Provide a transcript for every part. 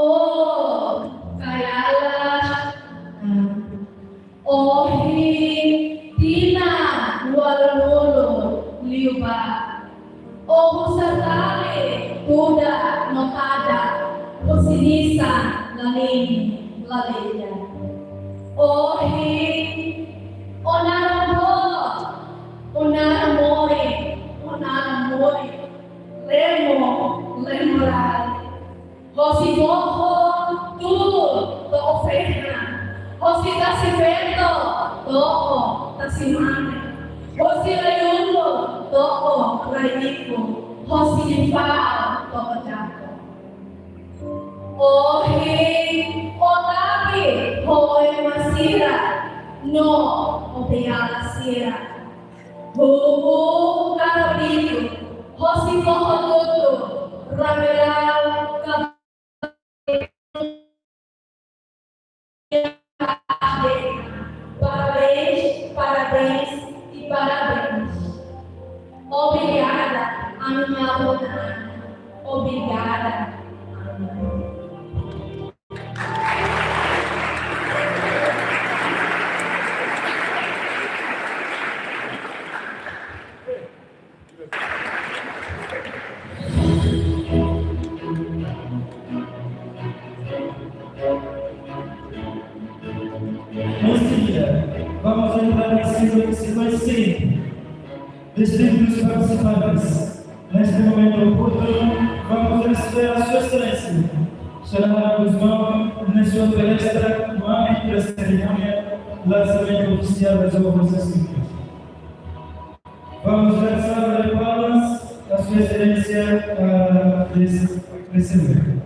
Oh, kayala, ohi, tina, walululo, liuba. O kusatali, kuda, nokada, kusinisa, lalim, laleya. Ohi, onaramore, lemoral. Você morro tudo, tô oferta. Você tá se vendo, tô, tá se manda. Você leundo, tô, laico. Você limpar, tô, jaco. O rei, o nabi, o masira, no, o beala sira. O cabrito, você morro tudo, ramelal, parabéns e parabéns. Obrigada, a minha Rona. Obrigada. Vamos entrar em sequência. Distinguidos os participantes. Neste momento oportuno, vamos receber a Sua Excelência, Xará Guzmão, na sua palestra no âmbito da cerimônia de lançamento oficial das obras escritas. Vamos dar salva de palmas à Sua Excelência desse evento.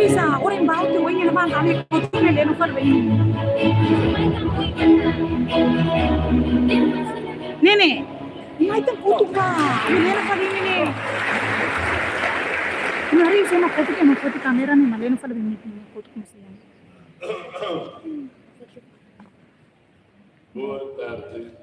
Isa, orang bau tu wing yang mana kami kucing yang dia nufar wing. Nene, ini itu kutuk lah. Ini nufar ini. Ini hari saya nak kutuk yang kutuk kamera ni, malah nufar wing ini kutuk mesti. Boa tarde.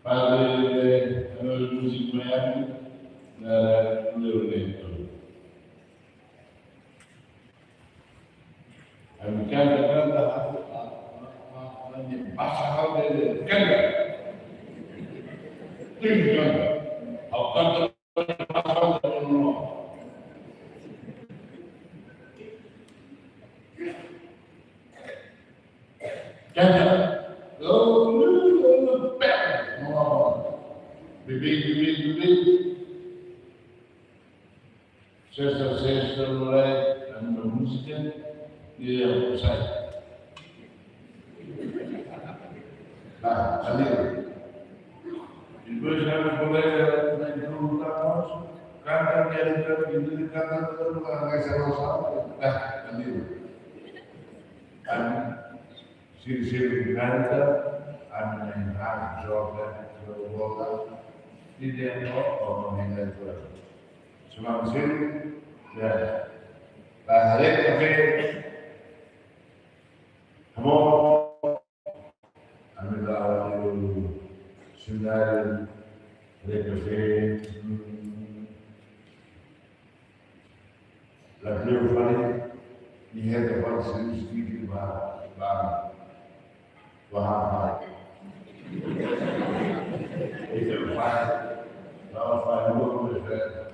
Padre Músico Leonardo. Kami canta bahasa hal dari canta. Tinggal, aku canta bahasa hal dari mana? Canta, bibit. Sexta mulai a música e a sai. Ali. Depois já me colega na introdução, canta e canta tudo lá nessa nossa. Ali. Se canta, a minha joga, joga, e dentro ou não dentro. Chamamos ele, a reta vem, amor, a me dar o cenário, reta vem, a Deus vai, e reta vai ser o seguinte, vai. Então vai, nós fazemos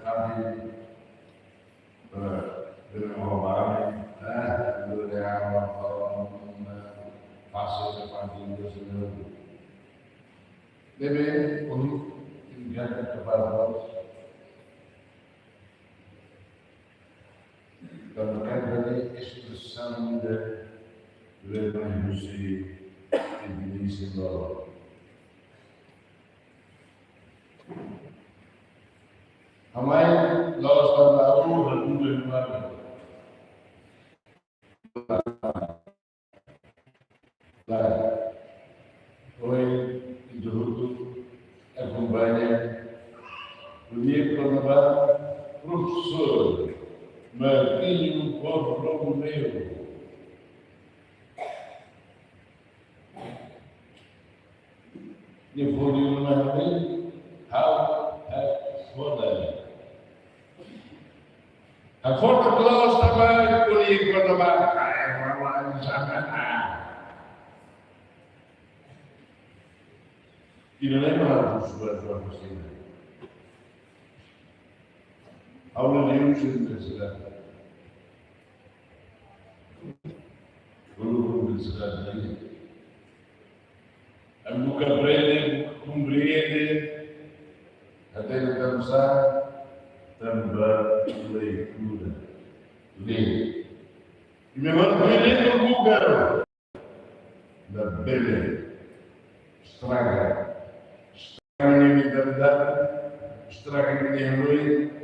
kami berhubungan dengan fase depan itu sendiri. Jadi untuk tinggal kepada dan dari ekspresi dari manusia Indonesia lalu. Hamain lawas tahu dan mudah mana. Oi itu acompanha o dia para professor Martinho Corvo Meu. E vou lhe uma vez how foda. A forma que nós também colhi quando vai e não é nada dos dois para você. Aula de universidade. Universidade. A nunca aprende, compreende, até alcançar também leitura. Lê. E me mantém no lugar da Bíblia. Estraga a minha mentalidade, estraga a minha noite.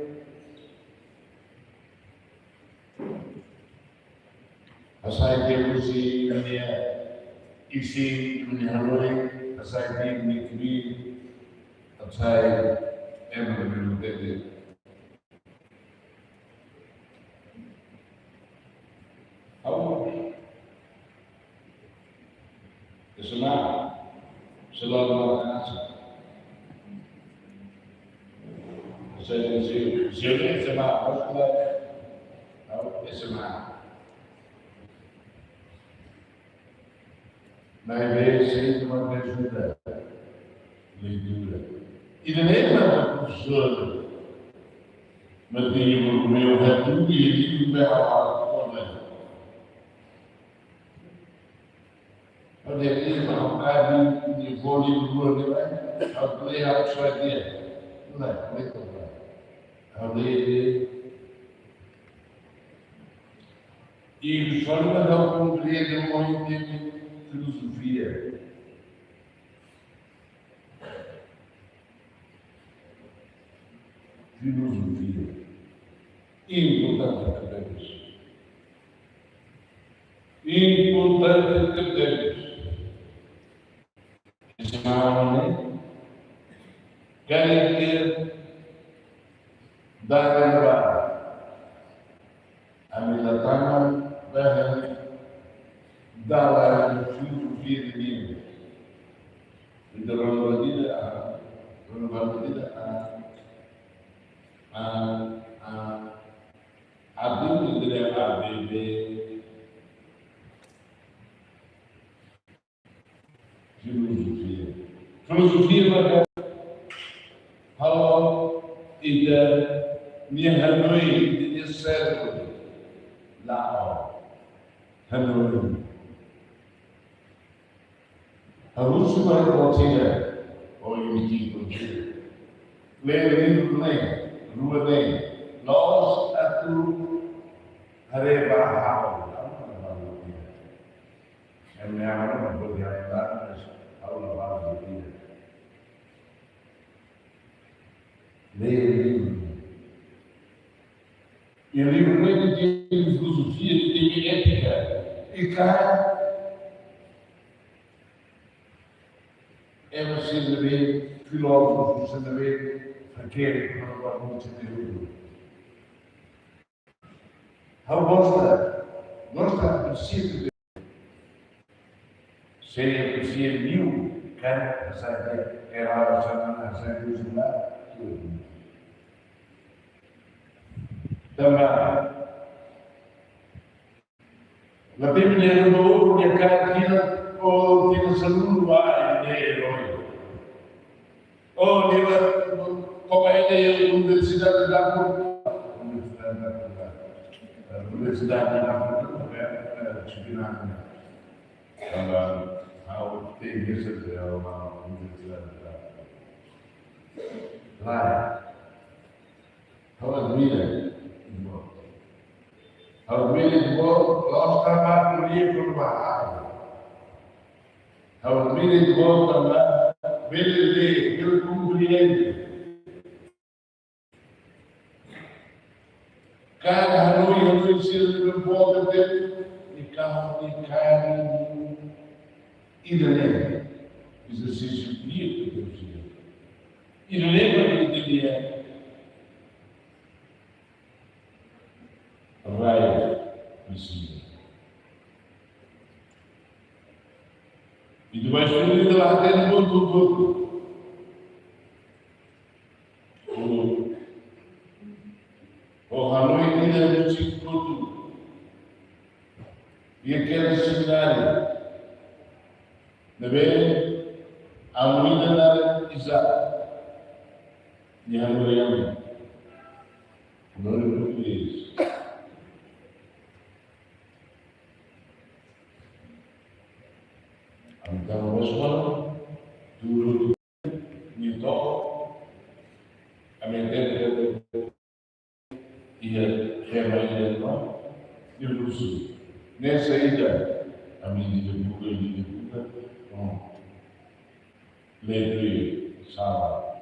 Asal dia mesti isi menyahui, asal dia mikir, asal menurut awak kesenangan selalu mengasah. Saya siapa sama apa SMA. Na vez sempre uma ajuda, leitura. E da mesma professora, mas tinha o meu reto e o meu também. Olha aqui, não cabe de vôlei do mundo, né? Ao play a pessoa aqui. Não é? Como é que vai? Ao ler. E de forma a não compreender muito tempo. Filosofia. Importante que temos. Importante que temos. Chamam-me querem ter dar lugar a milatama bahari dalam filosofia de Deus. Então, quando a vida A Bíblia é a filosofia. Filosofia Hallo ida minha Hanoi minha cérebro lá Hanoi. A Rússia vai voltar ao limite Lenin Rua nem nós a tu hareba hau é minha mãe não pode ajudar mas aula base de vida leia o livro e o livro não tem filosofia tem ética e cá é você saber filósofos você saber aquele que não vai muito ter gosta princípio se precisa mil kan saja era sana saya usna também la Bíblia no que cada ou que seluruh vai herói ou como é a Universidade da Universidade da China how tem isso é uma universidade lá how vida how vida nós trabalhamos no livro do água how vida também ele ele compreende cada Hanoi precisa pode ter e carro e carne e lembra exercício bíblico que eu tinha e lembra que dia vai precisa e depois tudo lá dentro todo o Hanoi ainda não tinha tudo e aquele seminário também a muita na Isaac e a Mariana não é português então mas quando tu me toca a minha terra e a remédio não eu não sei nessa ida a minha vida Ledri Sala.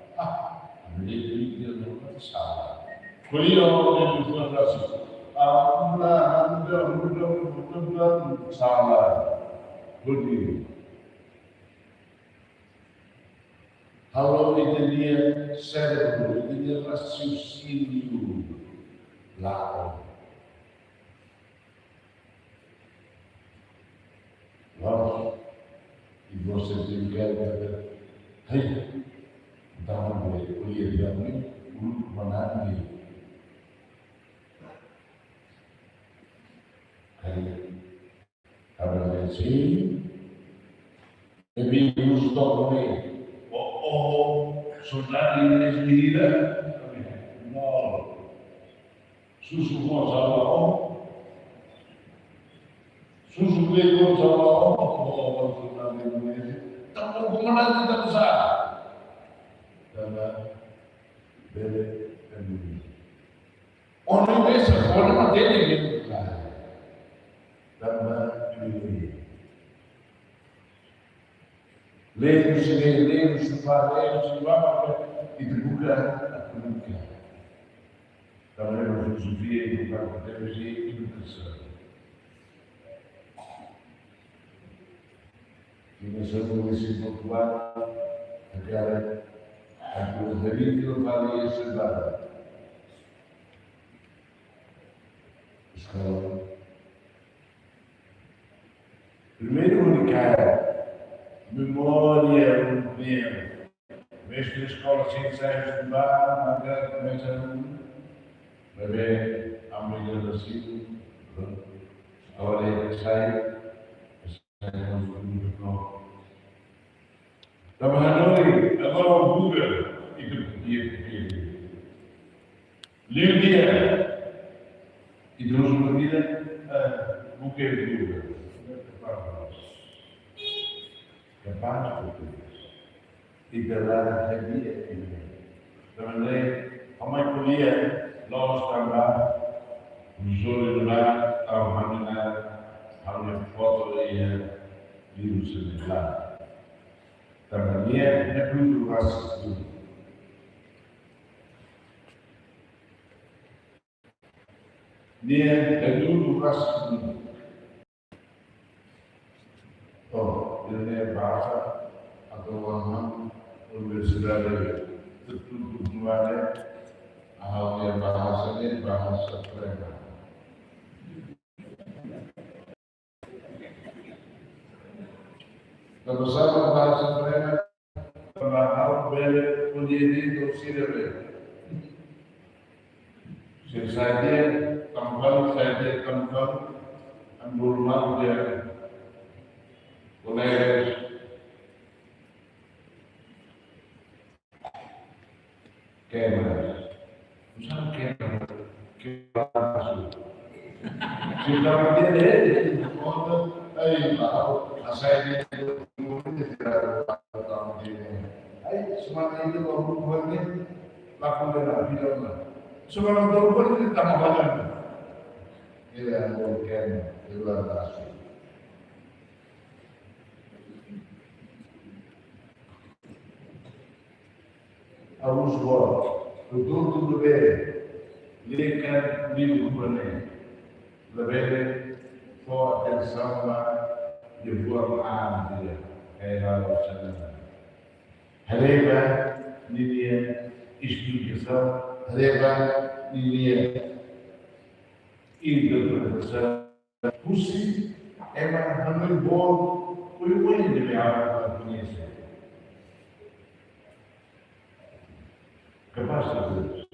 Ledri dia Sala. Kuliah itu berasal. Mudah Sala. Budi. Kalau itu dia cérebro, itu dia raciocínio lá. Nós e você tem que hey, então eu ia ver o manado aí agora assim e vimos todo bem soldado em medida não sussurramos a sussurramos a então como nada está usado também deve orang biasa orang ada yang também lemos, faremos, e divulgar a comunicar. Trabalhamos na filosofia, divulgar a teologia e educação. E nós somos esse popular, aquela coisa da vida que não vale a cidade. Escola. Primeiro unicar memória europeu, mesmo na escola 5, 6 de bar, na grande começa a ver a mulher assim, agora ele sai muito novo. Estava na noite, agora o Google, e que Lídia, e de uma vida, o que é Google? Capaz de Deus. E de lá sabia que também, como é que podia, nós também, os olhos lá, ao caminhar, a minha foto aí, livros de lá. Também é tudo o raciocínio. É tudo o raciocínio. Bom, ele é baixa, a tua universidade de tudo no ar, a minha barra suprema. Quando sabe a barra suprema, a velha podia ir do Círio. Se sair, tampão, a normal de colegas, quebras. Não quebra, quebra. Se estava a ele, conta, aí lá, a saída do mundo, aí, se mantém o grupo aqui, lá quando era a vida, não. Se não mudou, por que está morrendo? Ele é o que é, ele é da alguns votos, o dono do bebê, liga livro para mim. O bebê, com atenção lá, de boa árvore, é lá o Xanana. Reba, linha, explicação, reba, linha, interpretação. Possível, é uma muito boa, foi o único de minha para conhecer. Capaz de Deus.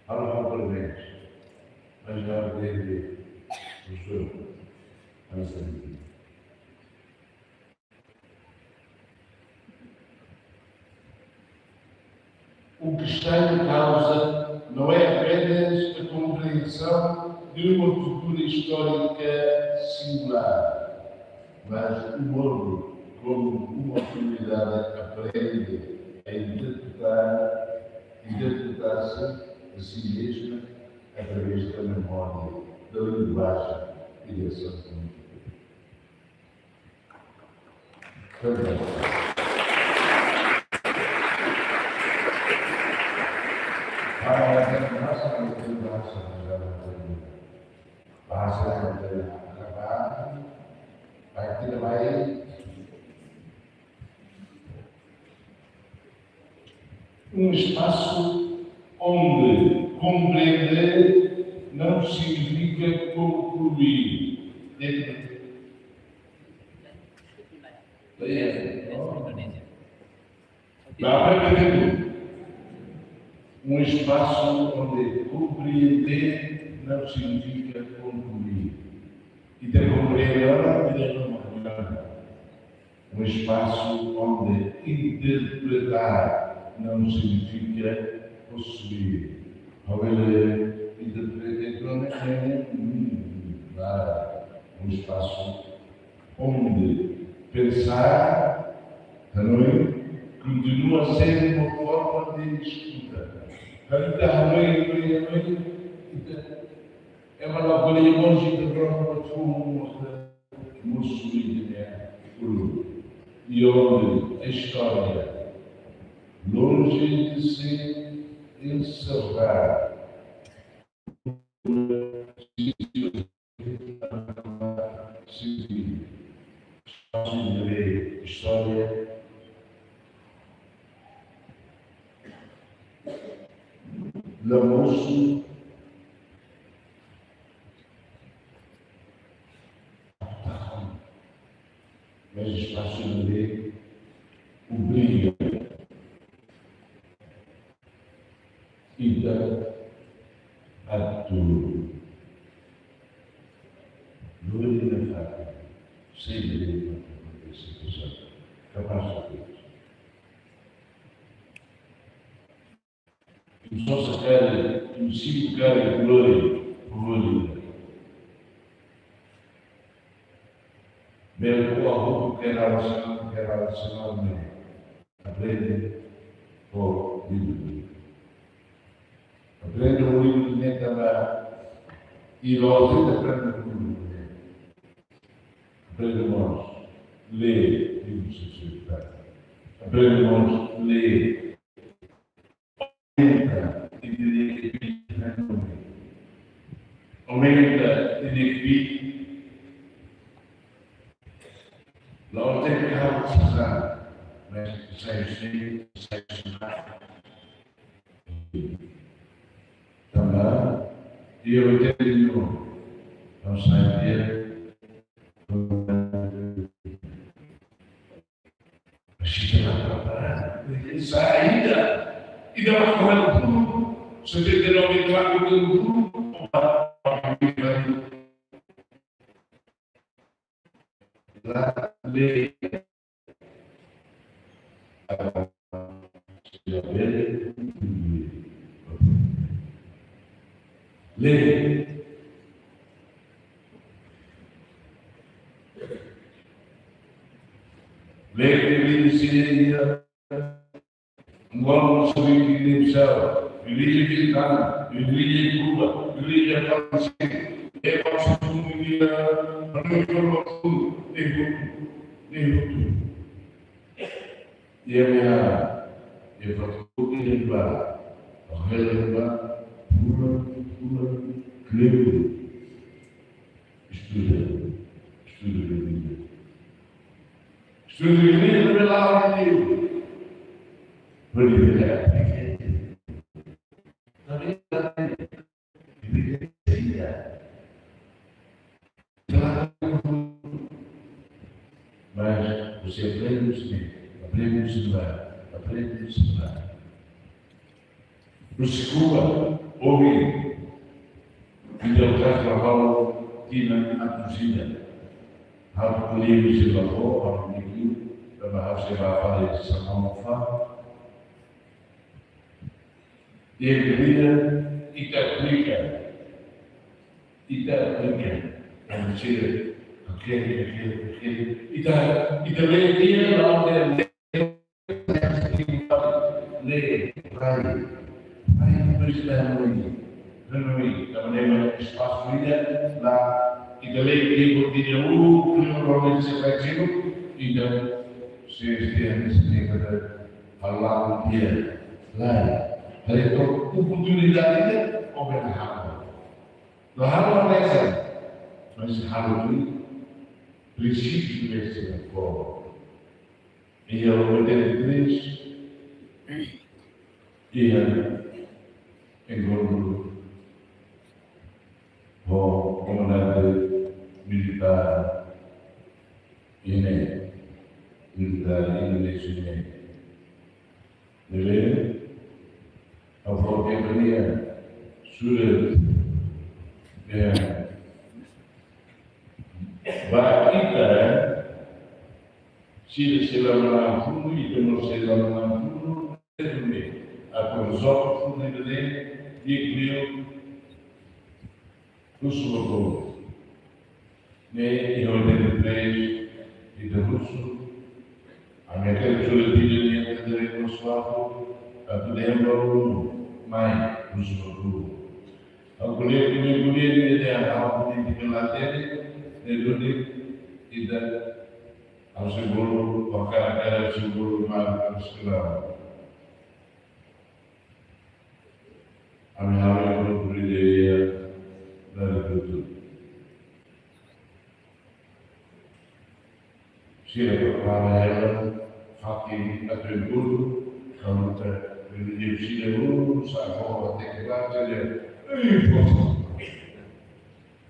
Fala para mim, mas já dele, o senhor, não sei. O que está em causa não é apenas a compreensão de uma cultura histórica singular, mas o mundo como uma comunidade aprende a interpretar-se a si mesma através da memória, da linguagem e da ação política. Um espaço onde compreender não significa concluir. Um espaço onde compreender não significa concluir. E ter compreender um espaço onde interpretar não significa possuir. Um espaço onde pensar também continua a ser uma forma de escuta. É uma loucura longe de prova e onde a história, longe de se encerrar, história Lamoço mas espaço de o brilho Então, aturo. Glória na fábrica, sem direito a situação, capaz de Deus. E só sacar, princípio, cara, glória, glória. Mesmo com a roupa que era relacionado, não. Aprende o livro. Aprende o livro de Netana e logo aprende o livro. Aprendemos a ler livros de sociedade. Aprendemos a ler. Aumenta e dedica aumenta e dedica. Logo tem que dar precisar. Mas sai cheio, sai cheio. Também, e eu entendo, não sai dele. Saída e dá uma corrida tudo. Você tem que dar uma entrada tudo. Lá, lê. Lê. Lê que ele ensina. Não sabia que ele precisava. Igreja americana, igreja Cuba, igreja francesa. É para se comunicar. E a minha, eu vou tudo lembrar. Relembrar, pura, creio. Estuda a Bíblia. Estuda a Bíblia, revelar a Deus. Mas você aprende a estudar. No segura, ouvir, e ele traz para a aula que na cozinha. Há um livro de lavou, há um livro, você vai falar de São e ele vira e te aplica. A dizer aquele. E também tinha lá onde lê, vai, depois da noite, da maneira espaço vida, lá, e também livro tinha que normalmente se vai dizer, então, se estiver falar um dia, lá. Então, oportunidade ou errado. Não errado é essa, mas errado princípio desse forma. E eu três e encontro o comandante militar indonesiano. A Volta sudah kita sila melampu itu sila melampu atau zot pun ini dikliu usul ne ihole três e do russo a minha cultura de entender o suave a lembro mais usul a colher ele é algo de pelater e da ao seguro o cara seguro mais escravo a minha ideia da tudo se para ela aqui atributo contra ele dizia sabe até que lá ele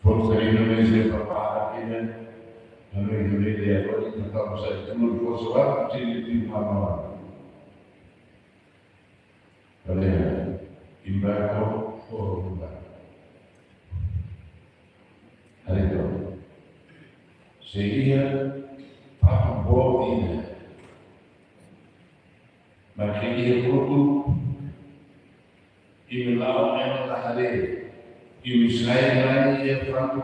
forse l'Indonesia prepara che noi l'idea poi tentavo sempre non posso fare ci di mamma allora il Ibadah korban. Hari itu, sehingga apa bolehnya, maka ia perlu imilau yang lahir, imisai lagi yang perlu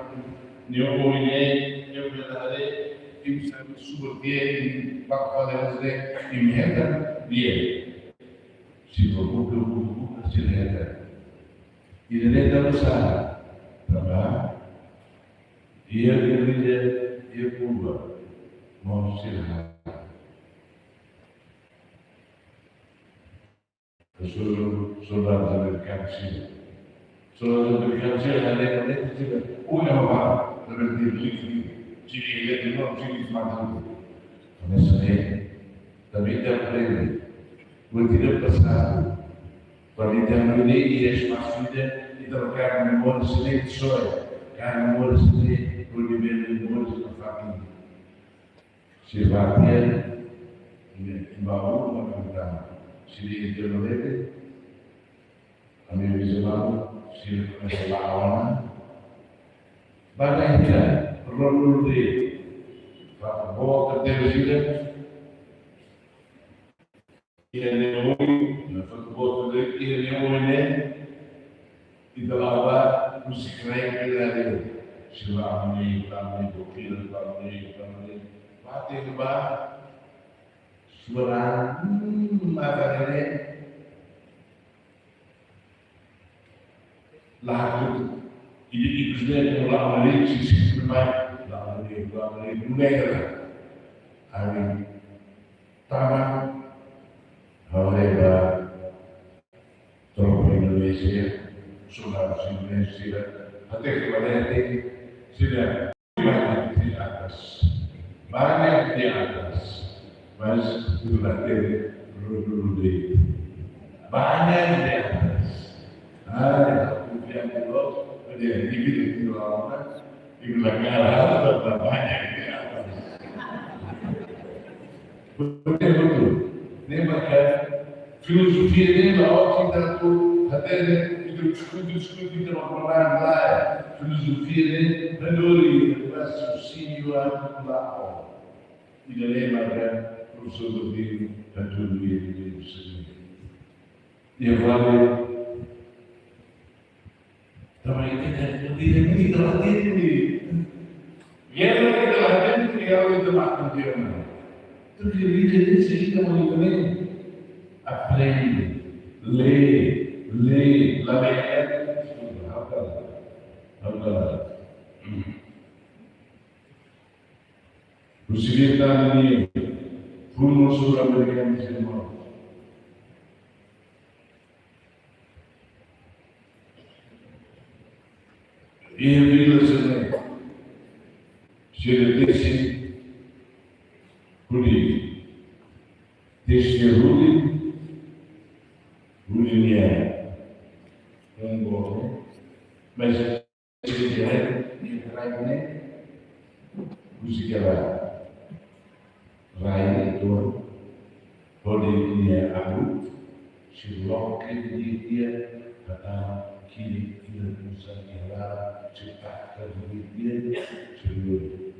nyoboine, nyoboine lahir, imisai subur dia, bakal lahir, imihkan dia. Si buku si lehter, ini lehter besar, tambah, ia kerja, ia pula mau silahkan. Saudara berkasih, ada yang tidak, apa, lebih tinggi, jadi ia tidak tinggi semacam itu. Karena saya, tapi tidak boleh. Tidak bersatu. Kalau tidak boleh, ia semasa itu karena memori sendiri soal, karena memori sendiri berbeda memori seperti sifatnya bau mengatakan sendiri itu lebih kami bisa lalu sendiri masalah banyak tidak perlu di bawa keterisian. Ia neoi, na futebol dele, ia neoi né, e da lá musik keren kira silami, bukil, mati ba, suara mata ini, lagu, ini sudah mulai sisi bermain, mulai mulai, hari tangan. Oleh Tropa Indonesia, Sulawesi Indonesia, hati kepada sudah banyak di atas, mas sudah dulu banyak di atas. Kemudian dia di lawan, di belakang ada banyak di atas. Betul. Ini maka filosofia dele, a ótica até discutir uma palavra lá, filosofia dele, valor, raciocínio articulado. E daí maka professor do Rio, a tudo isso. E agora também tem que ter lá dentro. E ela que lá dentro e ela que lá dentro. Porque ele necessita também aprende, lê, lamenta, agora, o seguinte está ali, fumo sul-americano de irmão. E a Bíblia se ele disse por isso. Desde Rudi é bom, mas ele é né? Música lá, vai então pode ir a muito, se logo que dia kata kiri tidak bisa kira cipta dia sebelum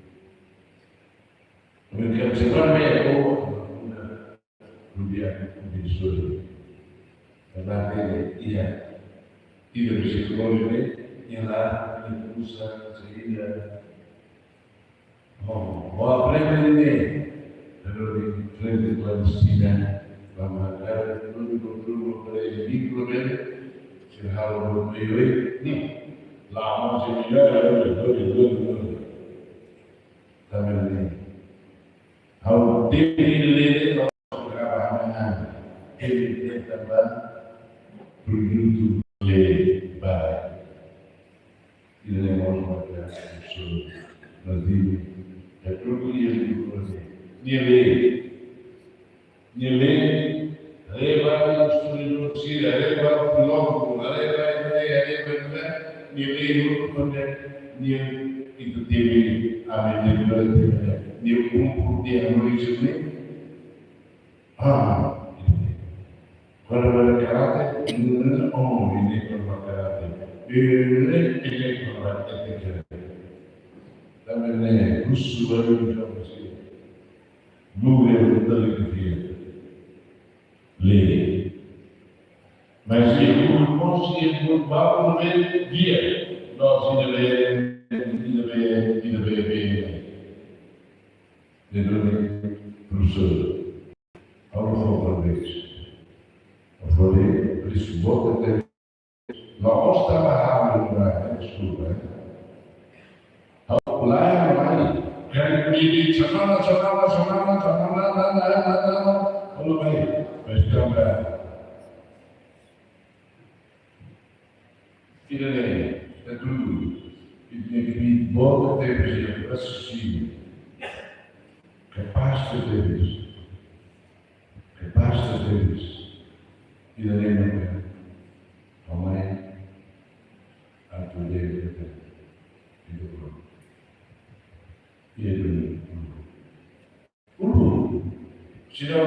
mereka sebenarnya Rubiak Bisul, karena dia tidak bisa keluar yang lain usaha sehingga apa ini dari frente Palestina lama kali dulu dari Israel sehalo meio lama sehingga dari também ao tempo ele também produto levar ele é uma pessoa mas é tudo ele ele leva o estudante leva o filósofo leva ele quando itu teve a medida de dia noite quando era caráter, ele makarate. Ini orang etika. Também russo baru juga masih. Mulher betul dia. Lê. Mas o consciente do Paulo é dia. Nós ainda bem. Professor, outra vez. Eu falei, por isso, volta até. Nós estava rápido lá, desculpa. Lá, quero me chamar, falou bem, mas calma. Filha dele, é tudo. E tinha que vir, volta até para assistir. Capaz de Deus. Capaz de Deus. E daí não a mãe, a tua Deus, e do grupo. E ele, se não,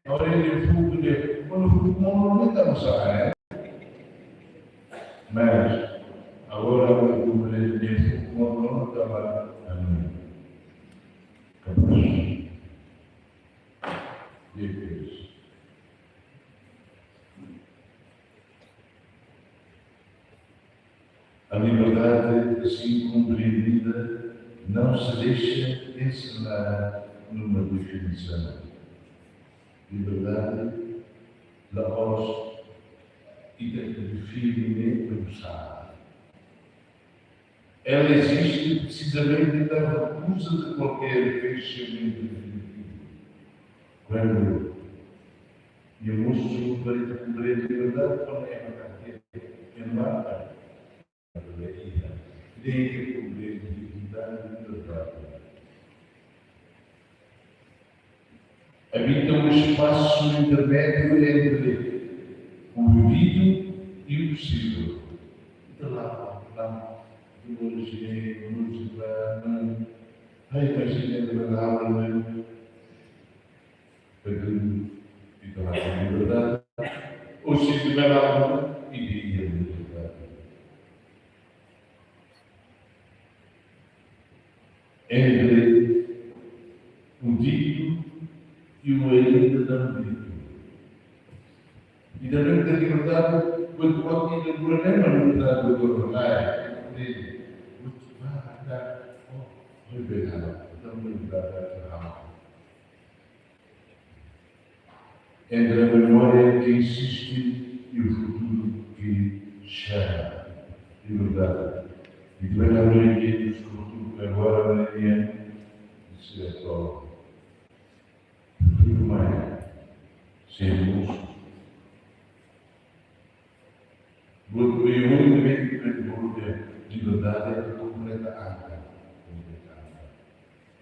agora ele fuga de, quando fuga, não está no saco, mas, agora o mulher de fuga, não está lá, capaz de Deus. A liberdade, assim compreendida, não se deixa ensinar numa definição. Liberdade, da voz e da define não sabe. Ela existe precisamente da recusa de qualquer fechamento definitivo. Quando eu mostro para a liberdade, quando é uma carteira, é uma tem que cumprir dignidade e liberdade. Habita um espaço intermédio entre o vivido e o possível. De lá, de origem, música, a imagem agradável, para tudo, e de lá a liberdade, ou se tiver algo, iria a liberdade. Entre o dito e o ainda não dito. E também da liberdade, quando pode ir por a mesma liberdade do governar, dele, vai dar, foi verdade, não liberdade errada. Entre a memória que existe e o futuro que chama. Liberdade. E também a maioria dos futuros agora na minha isso é só tudo mais sem música. O único que liberdade é a completa anta.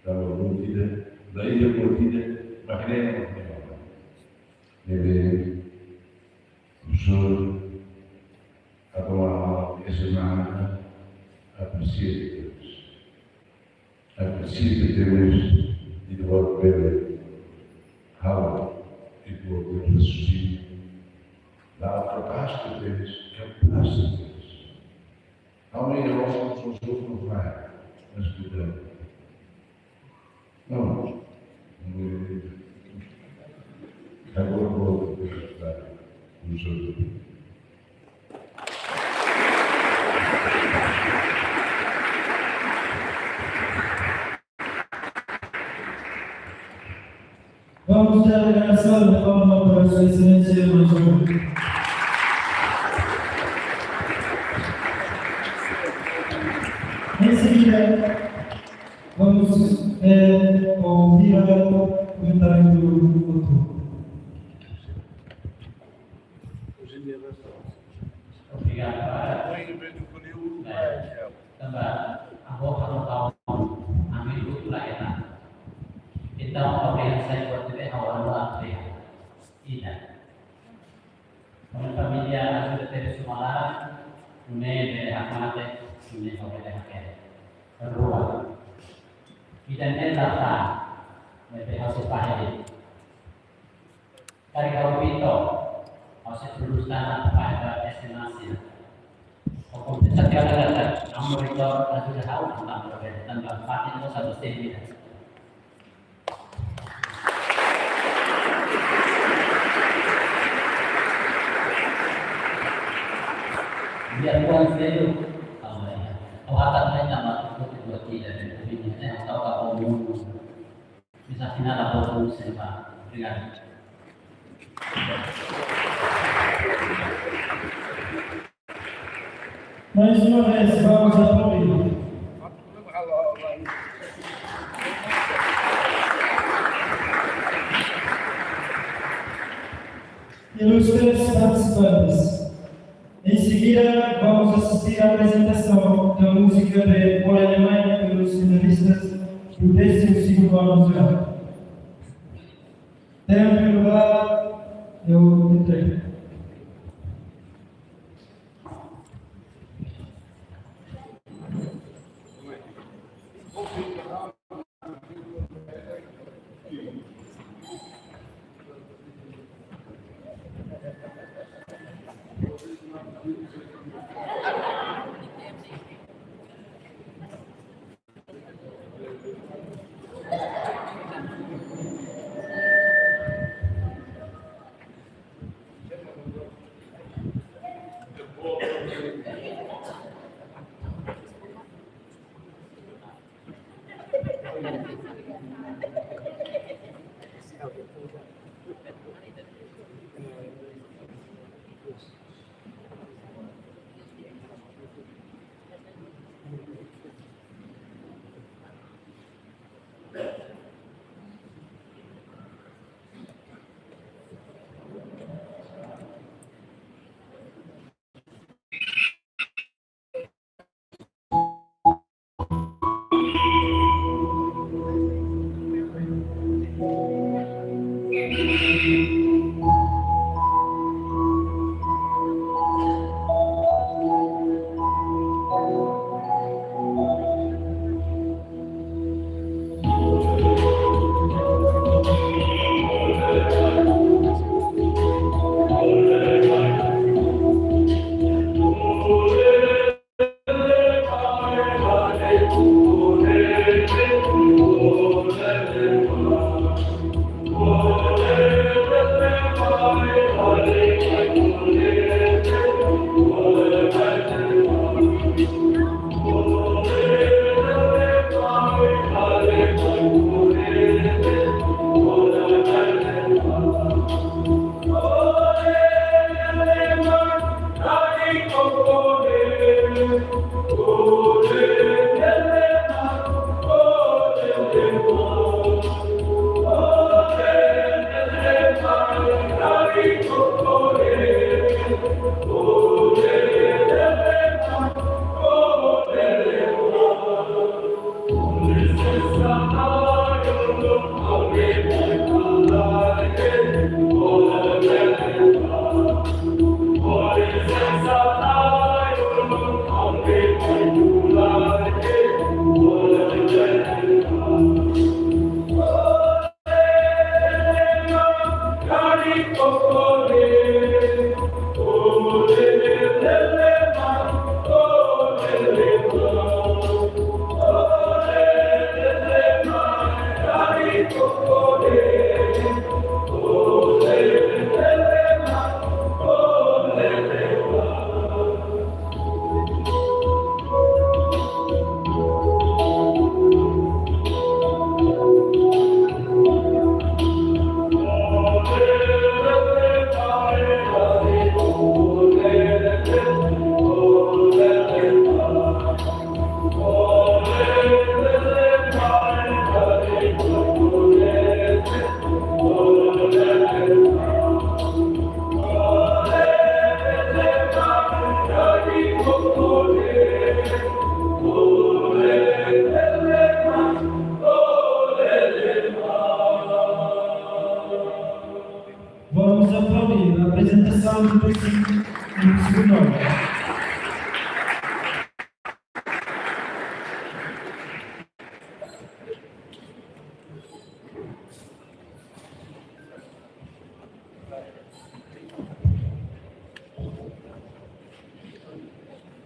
Da partida, daí a partida, mas que nem a partida. Deve professor a tomar essa semana aprecia Deus. Aprecia Deus e do outro bebê. Rala e do outro ressuscita. Dá o capaz de Deus, capaz de Deus. Há uma irmã que os outros não vai, mas cuidado. Não. Agora vou ajudar os outros. Vamos dar a graça de forma para a sua excelência mais um. Em seguida, vamos ouvir o comentário do autor. Obrigado, Pak. Tambah, aku harus tahu amin itu lah ya. Kita pemberian saya buat itu awal buat ya. Tidak. Kalau familia sudah dari sekolah, ini dari akmate, ini oleh hakikat. Kedua, kita ini data dari hasil pahit. Kali kalau pintu, masih lulusan pada estimasi Untuk setiap ada kamu itu sudah tahu tentang patin itu satu sendiri. Biar bukan selalu kawatan lain nama itu buat tidak dan opininya atau kamu bisa final atau siapa dengan Mais uma vez, vamos aplaudir. Ilustres participantes, em seguida vamos assistir à apresentação da música de Por Alemanha pelos finalistas do 12º ano musical. Em primeiro lugar, eu entrego. Vamos aplaudir a apresentação do segundo ano.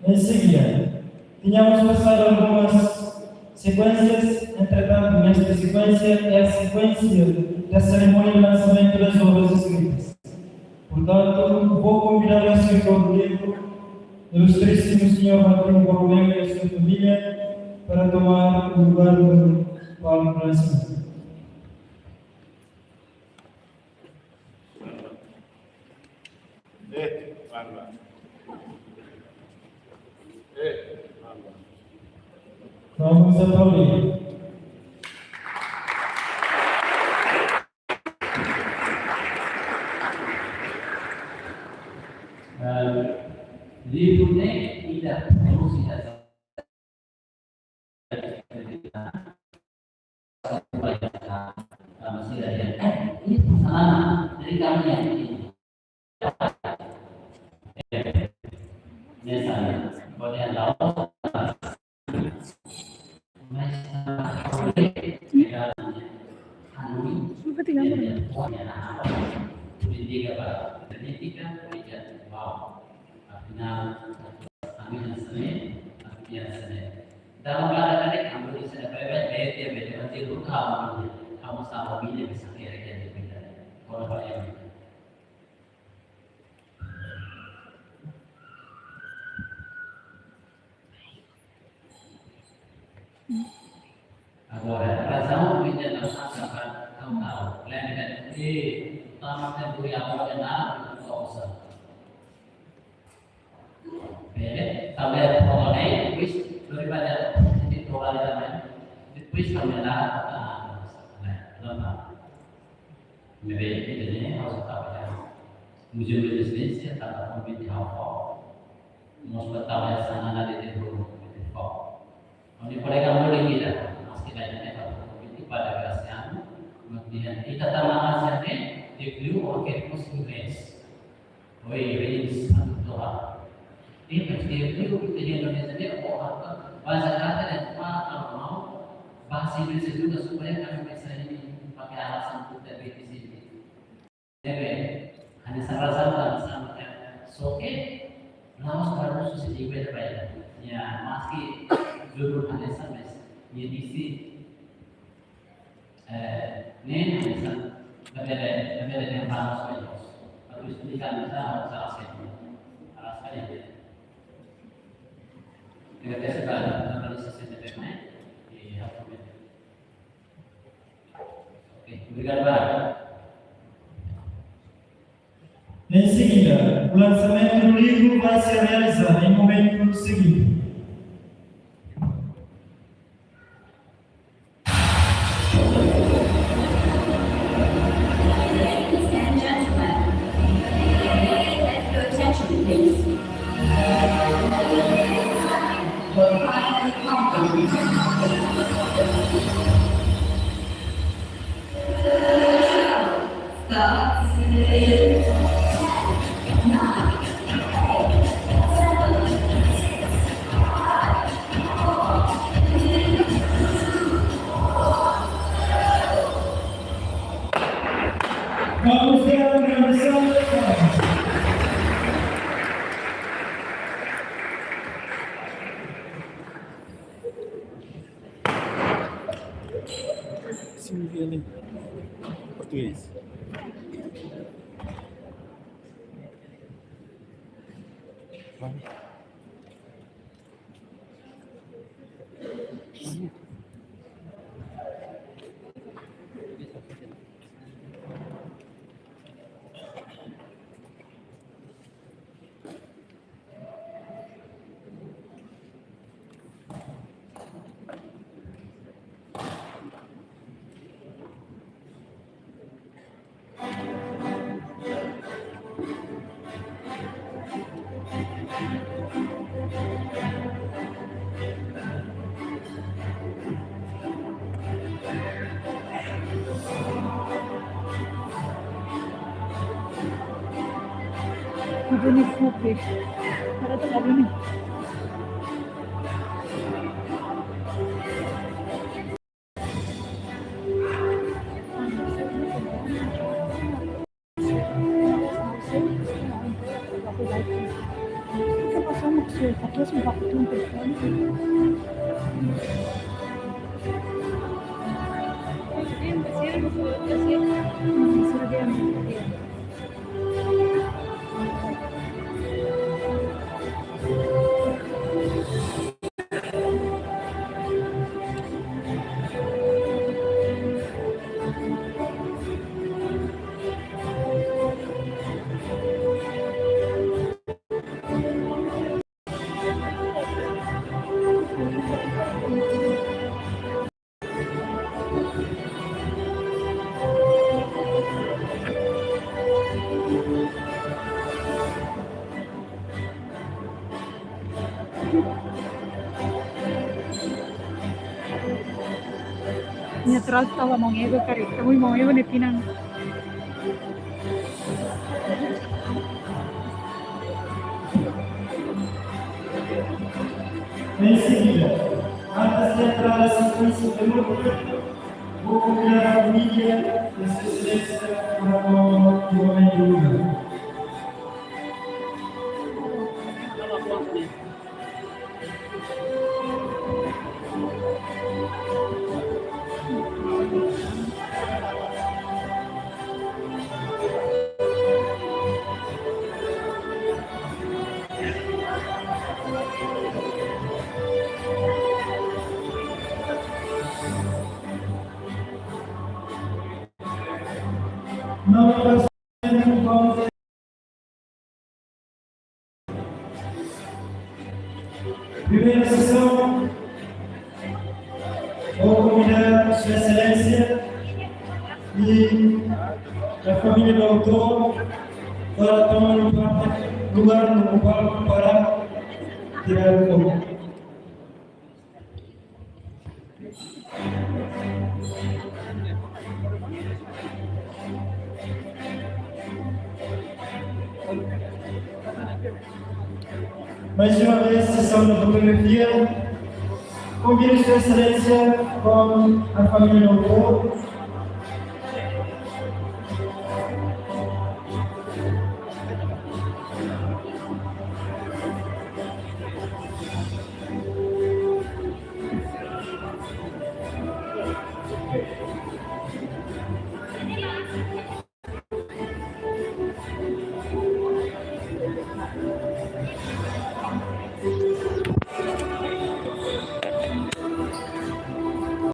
Em seguida, tínhamos passado algumas sequências, entretanto, nesta sequência é a sequência da cerimônia de lançamento das obras escritas. Portanto, vou convidar o escritor do livro, o ilustríssimo Sr. Martinho Borromeu e a sua família, para tomar o lugar do Paulo Francisco. Vamos aplaudir. Livro tidak solusi masih ada ini kesalahan dari kami yang ini misalnya kalau yang tahu dalam keadaan ini kamu bisa dapat bete nanti lu kamu sama bini bisa kira-kira beda kalau bayang agora razão beda não sabe kamu tahu lain dengan tamatnya beri awal dan anak itu usah beda tambah orang wis daripada itu orang lain depois kami lah lama mereka ini harus tahu ya museum residen tanpa pembeli apa mau tahu ya sana ada di dulu itu ini mereka boleh kita masih lainnya kalau pembeli pada kerasnya kemudian kita tamang saja di beliau orket musikis oi ini satu doa ini pasti beliau kita di Indonesia dia bahasa kata dan kalau mau bahasa Indonesia juga supaya kami bisa ini pakai alasan untuk dari di sini. Jadi hanya sama-sama sama soke, lawas baru susah juga terbayar. Ya meski judul hanya sama, ya di sini. Ini hanya berbeda dengan bahasa Spanyol. Tapi sedikit bisa harus alasannya. Kita sekarang analisasi deteknya di alfabet. Oke, berikan barang. Em seguida, o lançamento do livro vai se realizar em momento seguinte. Vamos ver a gravação. Silvia português. Ini full para tak ini. Só maksud aku sumpah itu untuk Natural tawa mong ego kari. Kamu mau ego ni pinang. Em seguida, antes de entrar na sequência do movimento, vou convidar a família e a sua excelência para o momento do lugar. Não vamos primeira sessão, vou convidar Sua Excelência e a família do autor para tomar lugar no palco para tirar o fogo. Mais uma vez, sessão de fotografia. Convido Sua Excelência com a família do autor